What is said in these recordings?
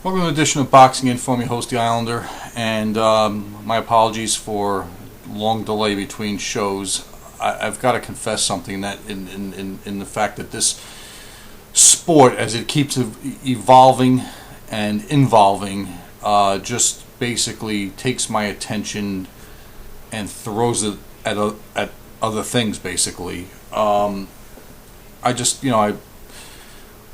Welcome to an edition of Boxing Info. I'm your host, The Islander, and my apologies for long delay between shows. I've got to confess something, that in the fact that this sport, as it keeps evolving and involving, just basically takes my attention and throws it at other things. Basically,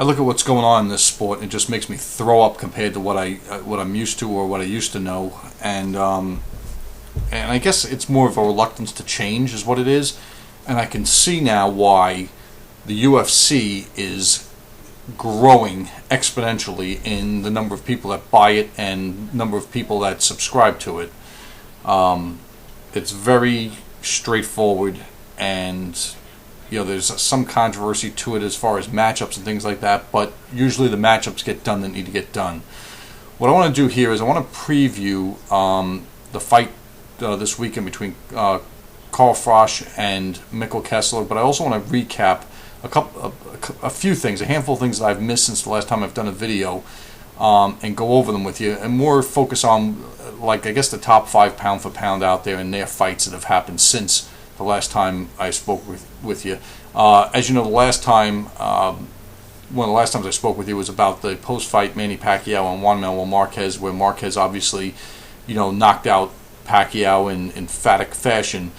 I look at what's going on in this sport, and it just makes me throw up compared to what I'm used to or what I used to know, and I guess it's more of a reluctance to change is what it is, and I can see now why the UFC is growing exponentially in the number of people that buy it and number of people that subscribe to it. It's very straightforward, and there's some controversy to it as far as matchups and things like that, but usually the matchups get done that need to get done. What I want to do here is I want to preview the fight this weekend between Carl Froch and Mikkel Kessler, but I also want to recap a few things, a handful of things that I've missed since the last time I've done a video, and go over them with you, and more focus on, I guess, the top 5 pound for pound out there and their fights that have happened since the last time I spoke with you. As you know, the last time, one of the last times I spoke with you was about the post-fight Manny Pacquiao and Juan Manuel Marquez, where Marquez obviously, knocked out Pacquiao in emphatic fashion.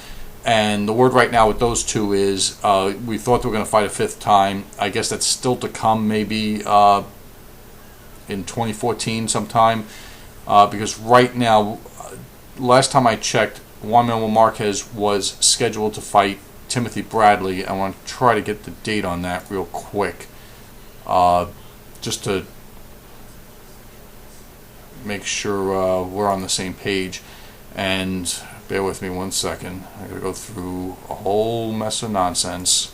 And the word right now with those two is we thought they were going to fight a fifth time. I guess that's still to come, maybe in 2014 sometime, because right now, last time I checked, Juan Manuel Marquez was scheduled to fight Timothy Bradley. I want to try to get the date on that real quick, just to make sure we're on the same page. And bear with me one second. I got to go through a whole mess of nonsense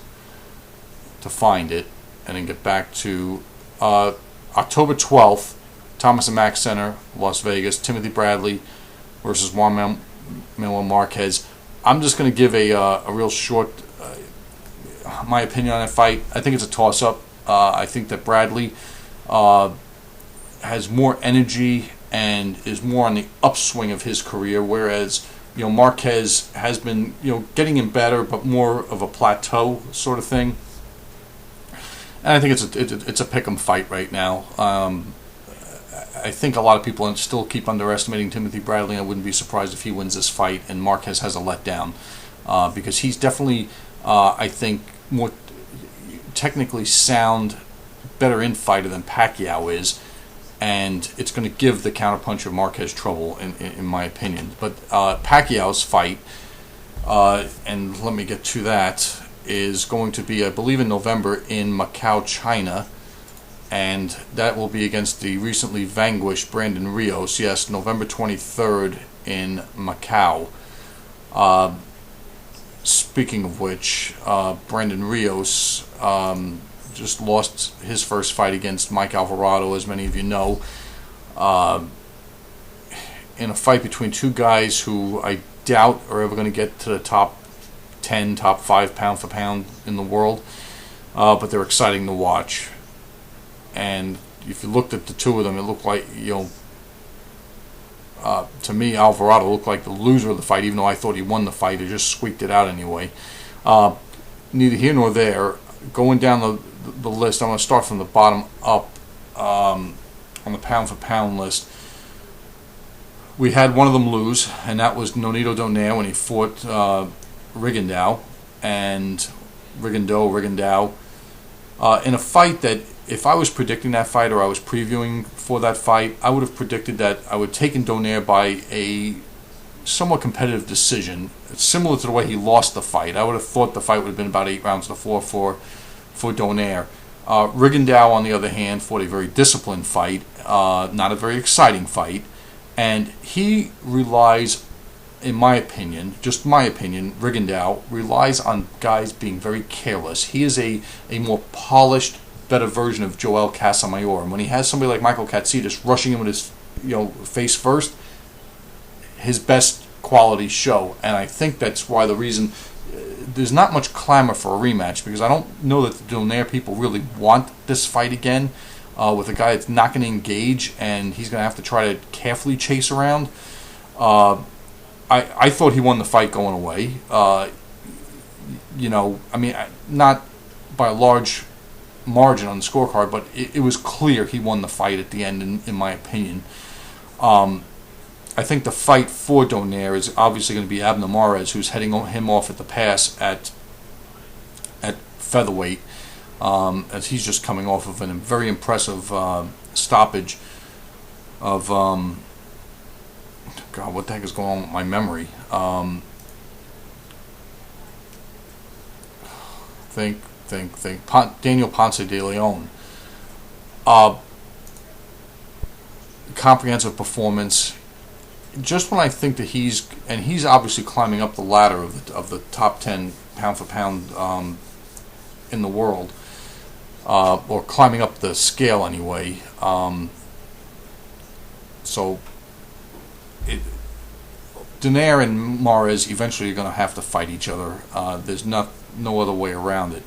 to find it, and then get back to October 12th, Thomas & Mack Center, Las Vegas. Timothy Bradley versus Juan Manuel Marquez. I'm just going to give a real short, my opinion on that fight. I think it's a toss-up. I think that Bradley has more energy and is more on the upswing of his career, whereas Marquez has been getting him better, but more of a plateau sort of thing. And I think it's a pick'em fight right now. I think a lot of people still keep underestimating Timothy Bradley. I wouldn't be surprised if he wins this fight and Marquez has a letdown, because he's definitely, I think, more technically sound, better infighter than Pacquiao is, and it's going to give the counterpuncher Marquez trouble, in my opinion. But Pacquiao's fight, and let me get to that, is going to be, I believe, in November in Macau, China. And that will be against the recently vanquished Brandon Rios. Yes, November 23rd in Macau. Speaking of which, Brandon Rios just lost his first fight against Mike Alvarado, as many of you know, in a fight between two guys who I doubt are ever going to get to the top 10, top 5 pound for pound in the world, but they're exciting to watch. And if you looked at the two of them, it looked like, to me, Alvarado looked like the loser of the fight, even though I thought he won the fight. He just squeaked it out anyway. Neither here nor there. Going down the list, I'm going to start from the bottom up on the pound-for-pound list. We had one of them lose, and that was Nonito Donaire when he fought Rigondeaux, in a fight that, if I was predicting that fight or I was previewing for that fight, I would have predicted that I would have taken Donaire by a somewhat competitive decision, similar to the way he lost the fight. I would have thought the fight would have been about 8 rounds to 4 for Donaire. Rigondeaux, on the other hand, fought a very disciplined fight, not a very exciting fight, and he relies, in my opinion, just my opinion, Rigondeaux relies on guys being very careless. He is a more polished, better version of Joel Casamayor. And when he has somebody like Michael Katsidis rushing him with his face first, his best qualities show. And I think that's why the reason there's not much clamor for a rematch, because I don't know that the Donaire people really want this fight again. with a guy that's not going to engage, and he's going to have to try to carefully chase around. I thought he won the fight going away. Not by a large margin on the scorecard, but it was clear he won the fight at the end, in my opinion. I think the fight for Donaire is obviously going to be Abner Mares, who's heading him off at the pass at featherweight, as he's just coming off of a very impressive stoppage of God, what the heck is going on with my memory? Think. Daniel Ponce de Leon. Comprehensive performance. Just when I think that he's obviously climbing up the ladder of the top 10 pound for pound in the world, or climbing up the scale anyway. Donaire and Mares eventually are going to have to fight each other. There's no other way around it.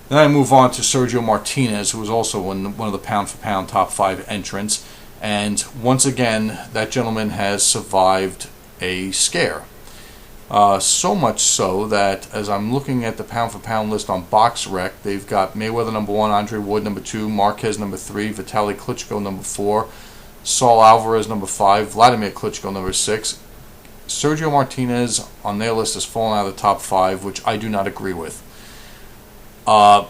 Then I move on to Sergio Martinez, who was also one of the pound-for-pound top 5 entrants. And once again, that gentleman has survived a scare. So much so that as I'm looking at the pound-for-pound list on BoxRec, they've got Mayweather number 1, Andre Ward number 2, Marquez number 3, Vitaly Klitschko number 4, Saul Alvarez number 5, Vladimir Klitschko number 6. Sergio Martinez on their list has fallen out of the top 5, which I do not agree with. But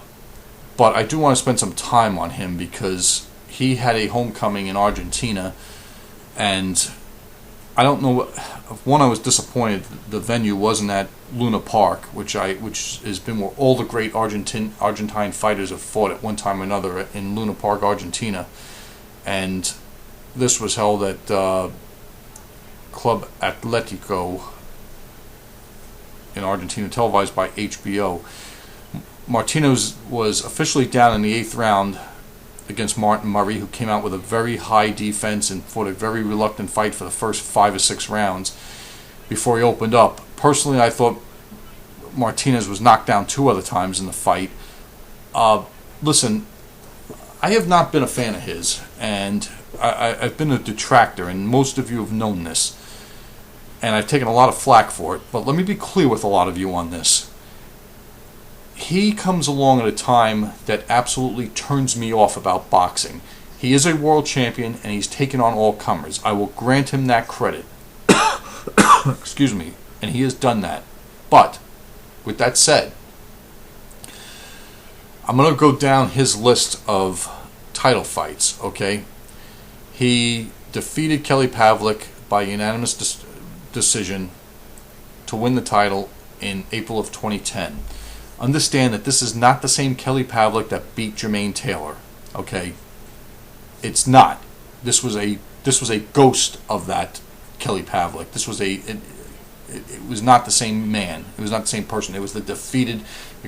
I do want to spend some time on him because he had a homecoming in Argentina, and I don't know. One, I was disappointed the venue wasn't at Luna Park, which has been where all the great Argentine fighters have fought at one time or another, in Luna Park, Argentina, and this was held at Club Atletico in Argentina, televised by HBO. Martinez was officially down in the 8th round against Martin Murray, who came out with a very high defense and fought a very reluctant fight for the first 5 or 6 rounds before he opened up. Personally, I thought Martinez was knocked down 2 other times in the fight. Listen, I have not been a fan of his, and I've been a detractor, and most of you have known this, and I've taken a lot of flack for it, but let me be clear with a lot of you on this. He comes along at a time that absolutely turns me off about boxing. He is a world champion, and he's taken on all comers. I will grant him that credit. Excuse me. And he has done that. But, with that said, I'm going to go down his list of title fights, okay? He defeated Kelly Pavlik by unanimous decision to win the title in April of 2010. Understand that this is not the same Kelly Pavlik that beat Jermaine Taylor, okay? It's not. This was a ghost of that Kelly Pavlik. It was not the same man. It was not the same person. It was the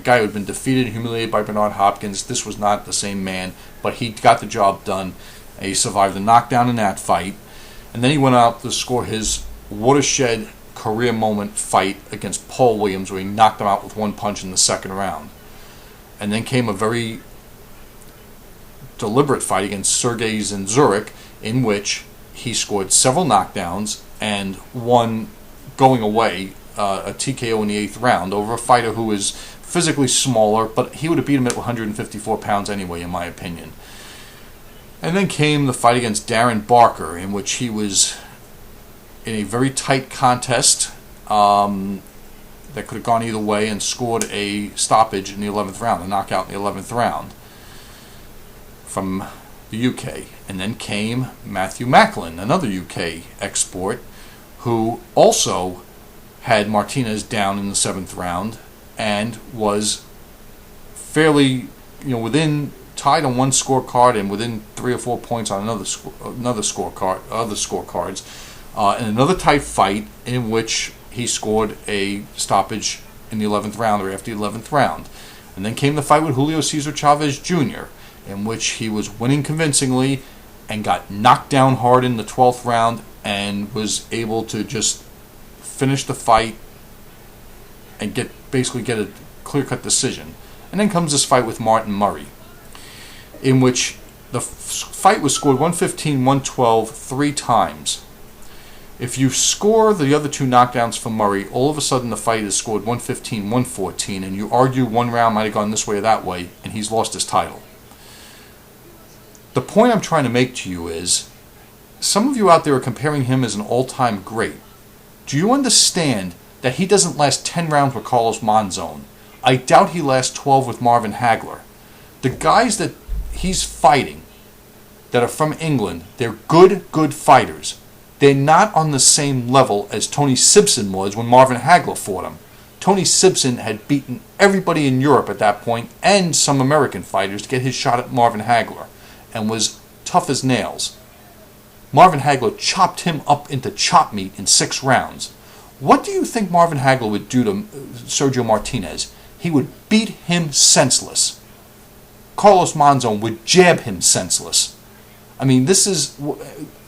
guy who had been defeated and humiliated by Bernard Hopkins. This was not the same man, but he got the job done. And he survived the knockdown in that fight, and then he went out to score his watershed career moment fight against Paul Williams, where he knocked him out with 1 punch in the 2nd round. And then came a very deliberate fight against Sergey Zinzurek, in which he scored several knockdowns and won going away, a TKO in the 8th round over a fighter who is physically smaller, but he would have beat him at 154 pounds anyway, in my opinion. And then came the fight against Darren Barker, in which he was in a very tight contest that could have gone either way, and scored a stoppage in the 11th round, a knockout in the 11th round from the UK. And then came Matthew Macklin, another UK export, who also had Martinez down in the 7th round and was fairly, tied on one scorecard and within 3 or 4 points on other scorecards. In another tight fight in which he scored a stoppage in the 11th round, or after the 11th round. And then came the fight with Julio Cesar Chavez Jr., in which he was winning convincingly and got knocked down hard in the 12th round and was able to just finish the fight and get a clear-cut decision. And then comes this fight with Martin Murray, in which The fight was scored 115-112 3 times. If you score the other 2 knockdowns for Murray, all of a sudden the fight is scored 115-114, and you argue one round might have gone this way or that way, and he's lost his title. The point I'm trying to make to you is, some of you out there are comparing him as an all-time great. Do you understand that he doesn't last 10 rounds with Carlos Monzon? I doubt he lasts 12 with Marvin Hagler. The guys that he's fighting that are from England, they're good fighters. They're not on the same level as Tony Simpson was when Marvin Hagler fought him. Tony Simpson had beaten everybody in Europe at that point and some American fighters to get his shot at Marvin Hagler and was tough as nails. Marvin Hagler chopped him up into chop meat in 6 rounds. What do you think Marvin Hagler would do to Sergio Martinez? He would beat him senseless. Carlos Monzon would jab him senseless. I mean, this is...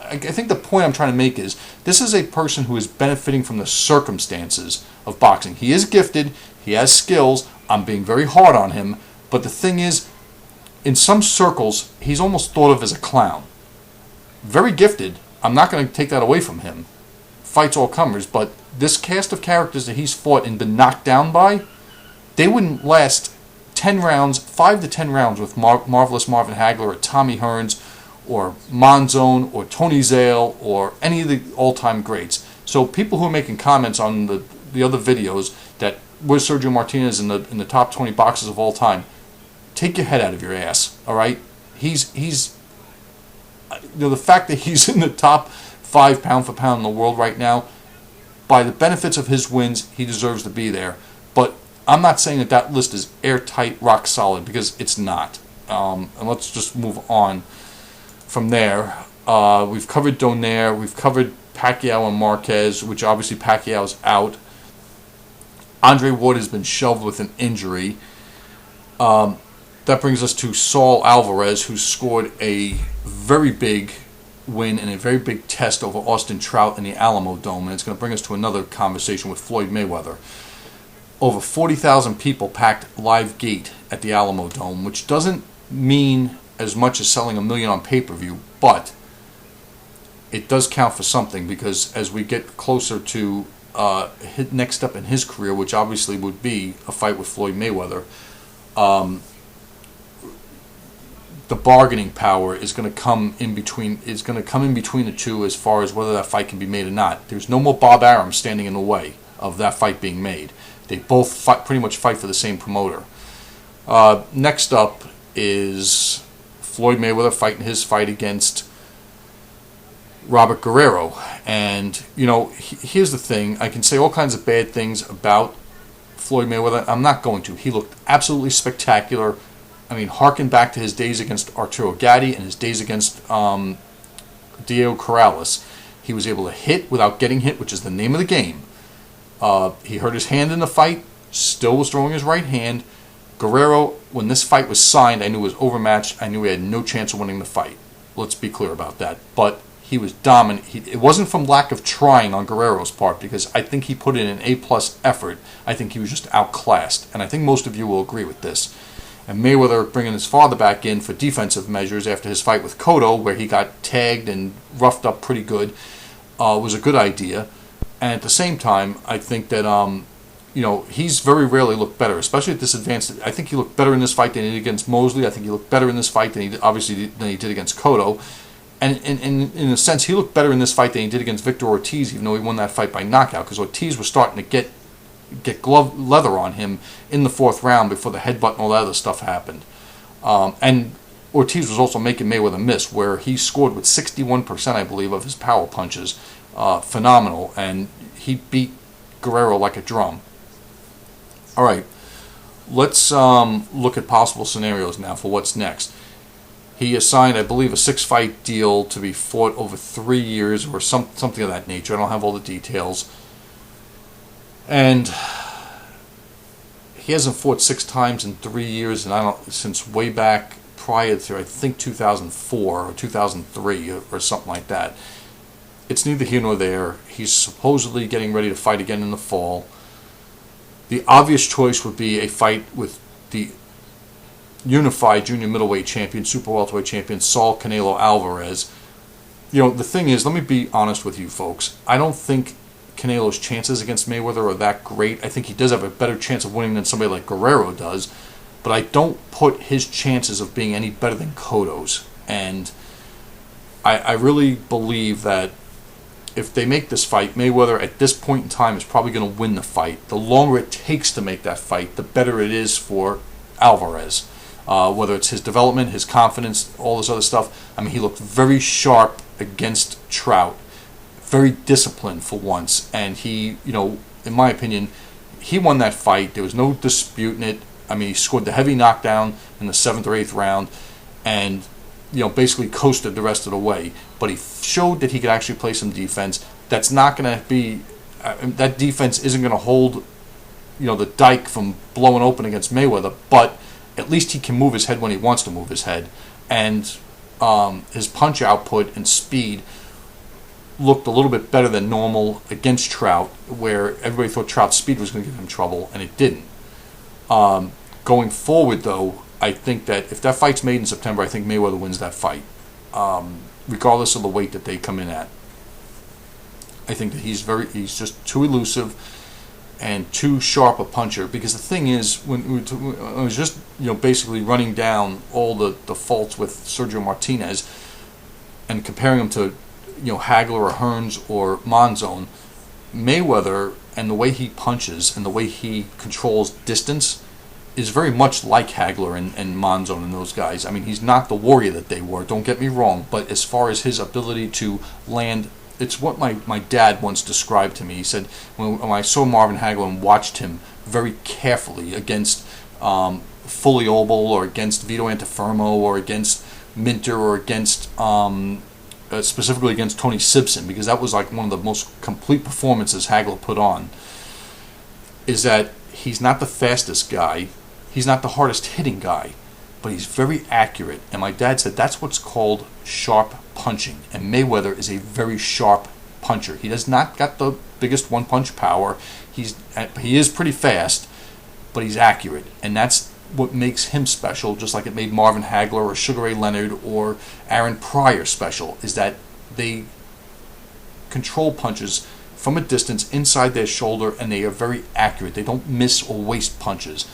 I think the point I'm trying to make is, this is a person who is benefiting from the circumstances of boxing. He is gifted. He has skills. I'm being very hard on him. But the thing is, in some circles, he's almost thought of as a clown. Very gifted. I'm not going to take that away from him. Fights all comers. But this cast of characters that he's fought and been knocked down by, they wouldn't last 10 rounds, 5 to 10 rounds with Marvelous Marvin Hagler or Tommy Hearns or Monzon or Tony Zale or any of the all-time greats. So people who are making comments on the other videos that was Sergio Martinez in the top 20 boxers of all time, take your head out of your ass. All right, he's the fact that he's in the top 5 pound for pound in the world right now, by the benefits of his wins, he deserves to be there. But I'm not saying that list is airtight, rock solid, because it's not. And let's just move on from there. We've covered Donaire. We've covered Pacquiao and Marquez, which obviously Pacquiao's out. Andre Ward has been shelved with an injury. That brings us to Saul Alvarez, who scored a very big win and a very big test over Austin Trout in the Alamo Dome. And it's going to bring us to another conversation with Floyd Mayweather. Over 40,000 people packed live gate at the Alamo Dome, which doesn't mean as much as selling 1 million on pay-per-view, but it does count for something, because as we get closer to next step in his career, which obviously would be a fight with Floyd Mayweather, the bargaining power is going to come in between. Is going to come in between the two as far as whether that fight can be made or not. There's no more Bob Arum standing in the way of that fight being made. They both pretty much fight for the same promoter. Next up is Floyd Mayweather fighting his fight against Robert Guerrero. And, you know, here's the thing. I can say all kinds of bad things about Floyd Mayweather. I'm not going to. He looked absolutely spectacular. I mean, harken back to his days against Arturo Gatti and his days against Diego Corrales. He was able to hit without getting hit, which is the name of the game. He hurt his hand in the fight, still was throwing his right hand. Guerrero, when this fight was signed, I knew he was overmatched. I knew he had no chance of winning the fight. Let's be clear about that. But he was dominant. It wasn't from lack of trying on Guerrero's part, because I think he put in an A-plus effort. I think he was just outclassed. And I think most of you will agree with this. And Mayweather bringing his father back in for defensive measures after his fight with Cotto, where he got tagged and roughed up pretty good, was a good idea. And at the same time, I think that he's very rarely looked better, especially at this advanced. I think he looked better in this fight than he did against Mosley. I think he looked better in this fight than he did against Cotto. And in a sense, he looked better in this fight than he did against Victor Ortiz, even though he won that fight by knockout, because Ortiz was starting to get glove leather on him in the 4th round before the headbutt and all that other stuff happened. And Ortiz was also making Mayweather miss, where he scored with 61%, I believe, of his power punches. Phenomenal, and he beat Guerrero like a drum. All right, let's look at possible scenarios now for what's next. He has signed, I believe, a 6-fight deal to be fought over 3 years or something of that nature. I don't have all the details. And he hasn't fought 6 times in 3 years, and since way back prior to, I think, 2004 or 2003 or something like that. It's neither here nor there. He's supposedly getting ready to fight again in the fall. The obvious choice would be a fight with the unified junior middleweight champion, super welterweight champion, Saul Canelo Alvarez. The thing is, let me be honest with you folks. I don't think Canelo's chances against Mayweather are that great. I think he does have a better chance of winning than somebody like Guerrero does, but I don't put his chances of being any better than Cotto's. And I really believe that if they make this fight, Mayweather at this point in time is probably going to win the fight. The longer it takes to make that fight, the better it is for Alvarez. Whether it's his development, his confidence, all this other stuff. I mean, he looked very sharp against Trout. Very disciplined for once. And he, in my opinion, he won that fight. There was no disputing it. I mean, he scored the heavy knockdown in the 7th or 8th round. And basically coasted the rest of the way. But he showed that he could actually play some defense. That's not going to be... that defense isn't going to hold, the dike from blowing open against Mayweather. But at least he can move his head when he wants to move his head. And his punch output and speed looked a little bit better than normal against Trout, where everybody thought Trout's speed was going to give him trouble, and it didn't. Going forward, though, I think that if that fight's made in September, I think Mayweather wins that fight, regardless of the weight that they come in at. I think that he's just too elusive and too sharp a puncher. Because the thing is, when I was just basically running down all the faults with Sergio Martinez and comparing him to Hagler or Hearns or Monzon, Mayweather and the way he punches and the way he controls distance is very much like Hagler and Monzon and those guys. I mean, he's not the warrior that they were, don't get me wrong, but as far as his ability to land, it's what my dad once described to me. He said, when I saw Marvin Hagler and watched him very carefully against Fully Obel or against Vito Antuofermo or against Minter or against specifically against Tony Simpson, because that was like one of the most complete performances Hagler put on, is that he's not the fastest guy, he's not the hardest hitting guy, but he's very accurate. And my dad said that's what's called sharp punching. And Mayweather is a very sharp puncher. He does not got the biggest one-punch power. He is pretty fast, but he's accurate. And that's what makes him special, just like it made Marvin Hagler or Sugar Ray Leonard or Aaron Pryor special, is that they control punches from a distance inside their shoulder, and they are very accurate. They don't miss or waste punches.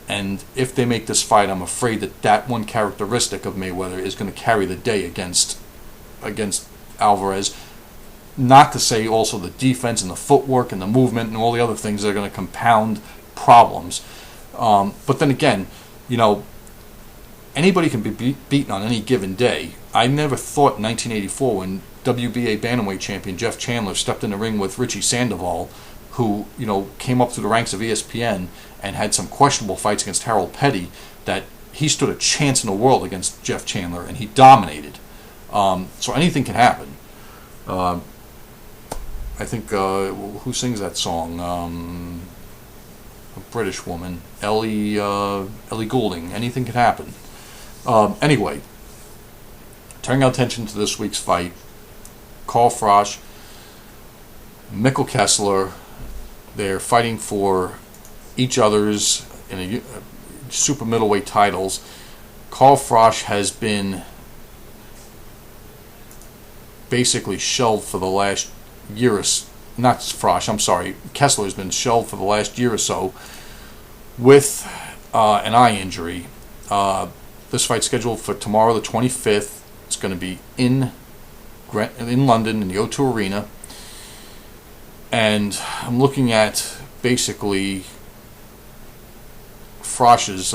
And if they make this fight, I'm afraid that one characteristic of Mayweather is going to carry the day against Alvarez. Not to say also the defense and the footwork and the movement and all the other things that are going to compound problems. But then again, anybody can be beaten on any given day. I never thought in 1984, when WBA bantamweight champion Jeff Chandler stepped in the ring with Richie Sandoval, who came up through the ranks of ESPN and had some questionable fights against Harold Petty, that he stood a chance in the world against Jeff Chandler, and he dominated. So anything can happen. I think who sings that song? A British woman, Ellie Goulding. Anything can happen. Anyway, turning our attention to this week's fight, Carl Froch, Mikkel Kessler. They're fighting for each other's in a super middleweight titles. Carl Froch has been basically shelved for the last year or so. Not Froch, I'm sorry. Kessler's been shelved for the last year or so with an eye injury. This fight's scheduled for tomorrow, the 25th. It's going to be in London in the O2 Arena. And I'm looking at basically Froch's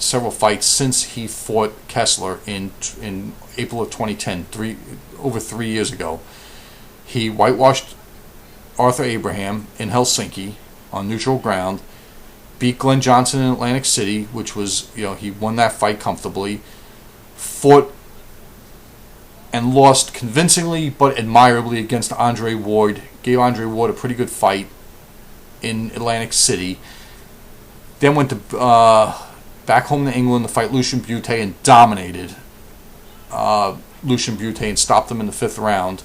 several fights since he fought Kessler in April of 2010, over 3 years ago. He whitewashed Arthur Abraham in Helsinki on neutral ground, beat Glenn Johnson in Atlantic City, which was, he won that fight comfortably, fought and lost convincingly but admirably against Andre Ward, gave Andre Ward a pretty good fight in Atlantic City, then went to back home to England to fight Lucian Bute and dominated Lucian Bute and stopped him in the 5th round,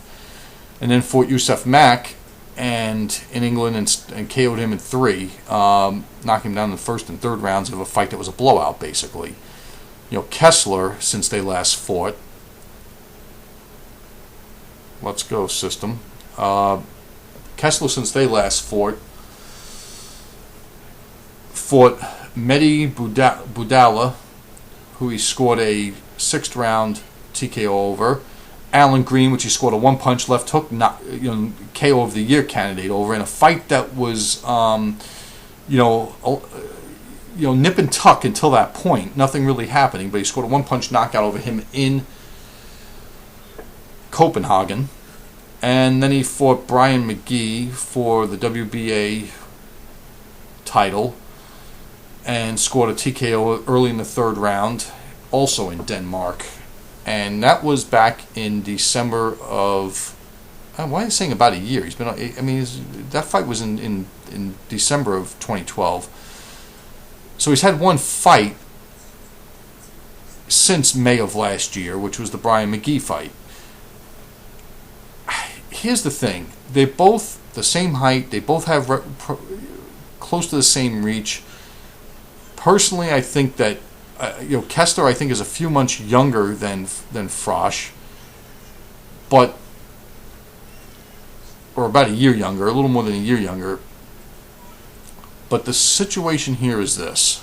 and then fought Youssef Mack and in England and KO'd him in 3, knocking him down in the first and third rounds of a fight that was a blowout, basically. Kessler, since they last fought, let's go system. Kessler, since they last fought Mehdi Boudala, who he scored a 6th round TKO over. Alan Green, which he scored a one-punch left hook, KO of the year candidate over in a fight that was, nip and tuck until that point. Nothing really happening, but he scored a one-punch knockout over him in Copenhagen. And then he fought Brian McGee for the WBA title and scored a TKO early in the 3rd round, also in Denmark. And that was back in December of... why am I saying about a year? He's been... that fight was in December of 2012. So he's had one fight since May of last year, which was the Brian McGee fight. Here's the thing. They're both the same height. They both have close to the same reach. Personally, I think that Kessler, I think, is a few months younger than Froch, or about a year younger, a little more than a year younger. But the situation here is this.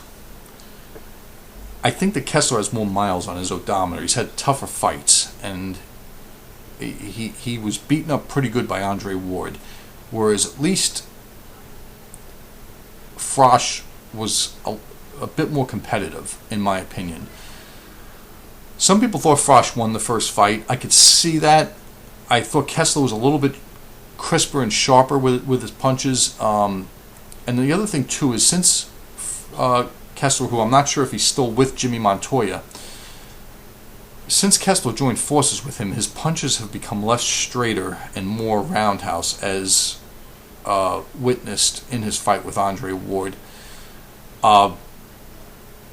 I think that Kessler has more miles on his odometer. He's had tougher fights, and he was beaten up pretty good by Andre Ward, whereas at least Froch was a bit more competitive, in my opinion. Some people thought Froch won the first fight. I could see that. I thought Kessler was a little bit crisper and sharper with his punches. And the other thing, too, is since Kessler, who I'm not sure if he's still with Jimmy Montoya, since Kessler joined forces with him, his punches have become less straighter and more roundhouse, as witnessed in his fight with Andre Ward.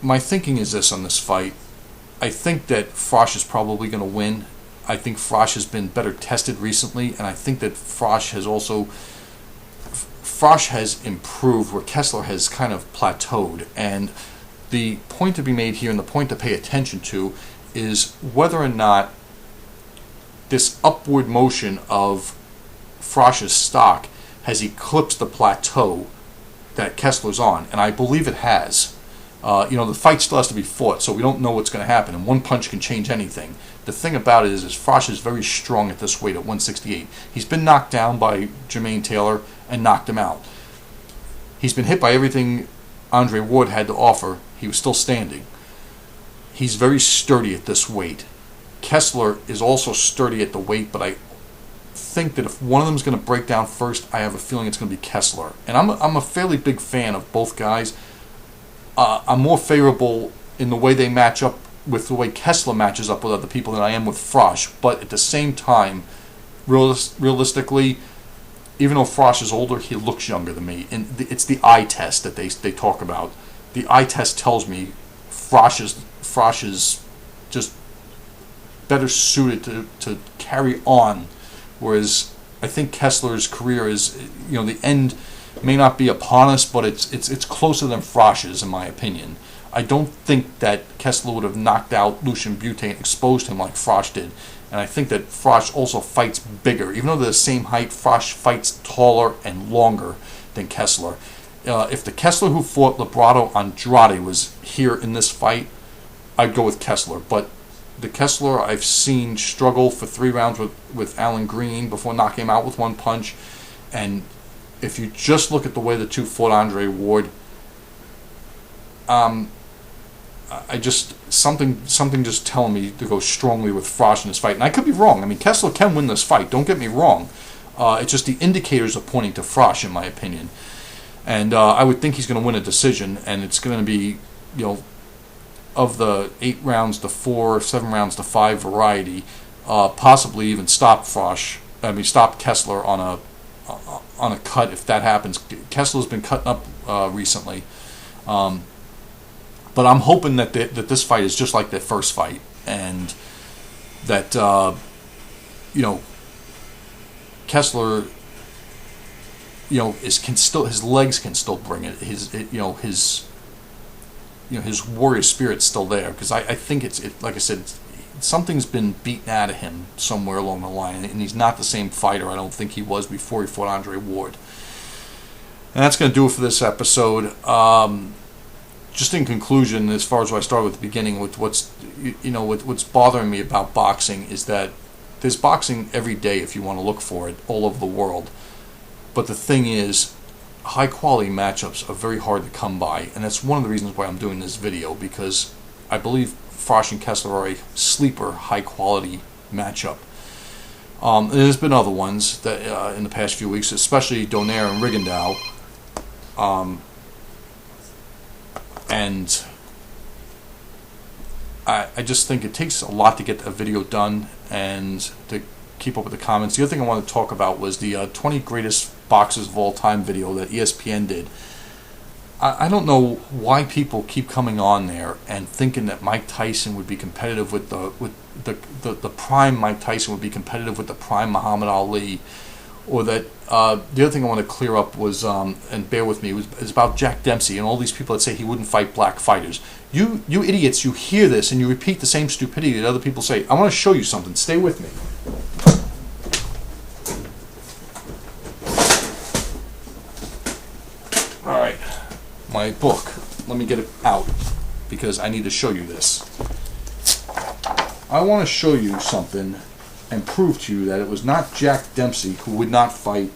My thinking is this on this fight. I think that Froch is probably going to win. I think Froch has been better tested recently, and I think that Froch has improved where Kessler has kind of plateaued. And the point to be made here, and the point to pay attention to, is whether or not this upward motion of Froch's stock has eclipsed the plateau that Kessler's on, and I believe it has. The fight still has to be fought, so we don't know what's going to happen, and one punch can change anything. The thing about it is Froch is very strong at this weight at 168. He's been knocked down by Jermaine Taylor and knocked him out. He's been hit by everything Andre Ward had to offer. He was still standing. He's very sturdy at this weight. Kessler is also sturdy at the weight, but I think that if one of them is going to break down first, I have a feeling it's going to be Kessler. And I'm a fairly big fan of both guys. I'm more favorable in the way they match up with the way Kessler matches up with other people than I am with Froch. But at the same time, realistically, even though Froch is older, he looks younger than me. And it's the eye test that they talk about. The eye test tells me Froch is just better suited to carry on, whereas I think Kessler's career is, the end may not be upon us, but it's closer than Froch's, in my opinion. I don't think that Kessler would have knocked out Lucian Bute and exposed him like Froch did. And I think that Froch also fights bigger. Even though they're the same height, Froch fights taller and longer than Kessler. If the Kessler who fought Librado Andrade was here in this fight, I'd go with Kessler. But the Kessler I've seen struggle for 3 rounds with Alan Green before knocking him out with one punch. And if you just look at the way the two fought Andre Ward, something just telling me to go strongly with Froch in this fight. And I could be wrong. I mean, Kessler can win this fight. Don't get me wrong. It's just the indicators are pointing to Froch, in my opinion. And I would think he's going to win a decision, and it's going to be, of the 8 rounds to 4, 7 rounds to 5 variety, possibly even stop Kessler on a cut if that happens. Kessler's been cutting up recently. But I'm hoping that this fight is just like their first fight, and that Kessler his legs can still bring it. His warrior spirit's still there, because I think like I said, something's been beaten out of him somewhere along the line, and he's not the same fighter I don't think he was before he fought Andre Ward. And that's going to do it for this episode. Just in conclusion, as far as what I started with at the beginning, with what's bothering me about boxing is that there's boxing every day if you want to look for it all over the world. But the thing is, high quality matchups are very hard to come by, and that's one of the reasons why I'm doing this video, because I believe Froch and Kessler are a sleeper high quality matchup. There's been other ones that in the past few weeks, especially Donaire and Rigondeaux, and I just think it takes a lot to get a video done and to keep up with the comments. The other thing I want to talk about was the 20 greatest boxers of all time video that ESPN did. I don't know why people keep coming on there and thinking that Mike Tyson would be competitive with the prime Mike Tyson would be competitive with the prime Muhammad Ali, or that the other thing I want to clear up was, and bear with me, is about Jack Dempsey and all these people that say he wouldn't fight black fighters. You idiots, you hear this and you repeat the same stupidity that other people say. I want to show you something. Stay with me. All right, my book. Let me get it out because I need to show you this. I want to show you something and prove to you that it was not Jack Dempsey who would not fight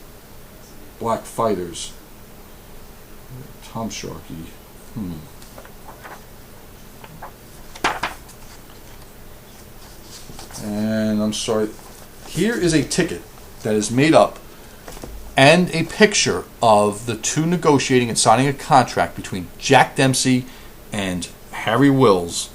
black fighters. Tom Sharkey. And I'm sorry. Here is a ticket that is made up and a picture of the two negotiating and signing a contract between Jack Dempsey and Harry Wills.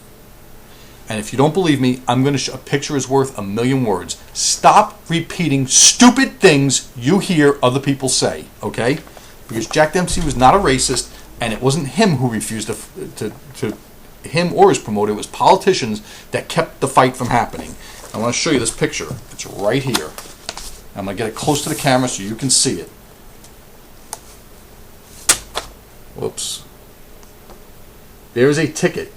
And if you don't believe me, I'm going to a picture is worth a million words. Stop repeating stupid things you hear other people say, okay? Because Jack Dempsey was not a racist, and it wasn't him who refused to him or his promoter. It was politicians that kept the fight from happening. I want to show you this picture. It's right here. I'm going to get it close to the camera so you can see it. Whoops. There's a ticket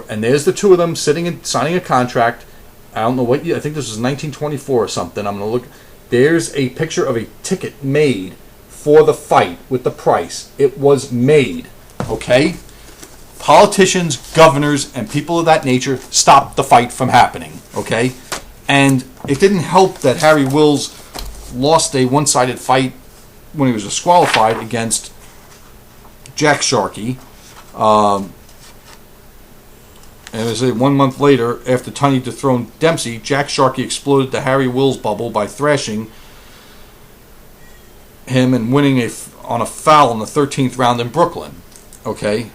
and there's the two of them sitting and signing a contract. I don't know what year. I think this was 1924 or something. I'm going to look. There's a picture of a ticket made for the fight with the price. It was made. Okay? Politicians, governors, and people of that nature stopped the fight from happening. Okay? And it didn't help that Harry Wills lost a one-sided fight when he was disqualified against Jack Sharkey. And it was 1 month later, after Tunney dethroned Dempsey, Jack Sharkey exploded the Harry Wills bubble by thrashing him and winning on a foul in the 13th round in Brooklyn. Okay?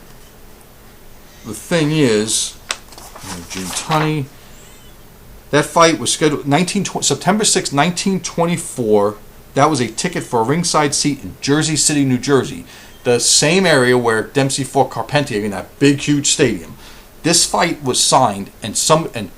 The thing is, Jim Tunney, that fight was scheduled September 6, 1924. That was a ticket for a ringside seat in Jersey City, New Jersey, the same area where Dempsey fought Carpentier in that big, huge stadium. This fight was signed, and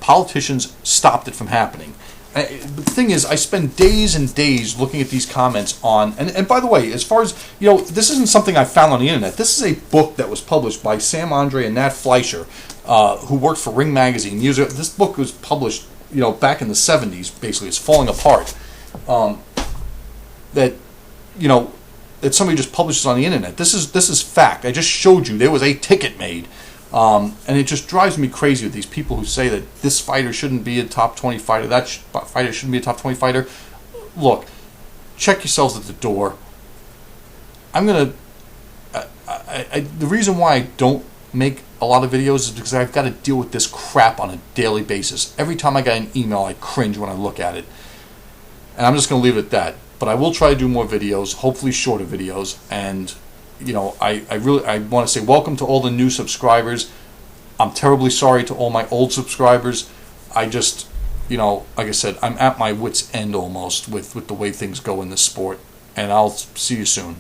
politicians stopped it from happening. The thing is, I spend days and days looking at these comments on, and by the way, as far as, this isn't something I found on the internet. This is a book that was published by Sam Andre and Nat Fleischer, who worked for Ring Magazine years ago. This book was published, back in the 70s, basically. It's falling apart. That somebody just publishes on the internet. This is fact. I just showed you there was a ticket made. And it just drives me crazy with these people who say that this fighter shouldn't be a top 20 fighter, that fighter shouldn't be a top 20 fighter. Look, check yourselves at the door. I'm going to... the reason why I don't make a lot of videos is because I've got to deal with this crap on a daily basis. Every time I get an email, I cringe when I look at it. And I'm just going to leave it at that. But I will try to do more videos, hopefully shorter videos, and... I want to say welcome to all the new subscribers. I'm terribly sorry to all my old subscribers. I just, like I said, I'm at my wit's end almost with the way things go in this sport. And I'll see you soon.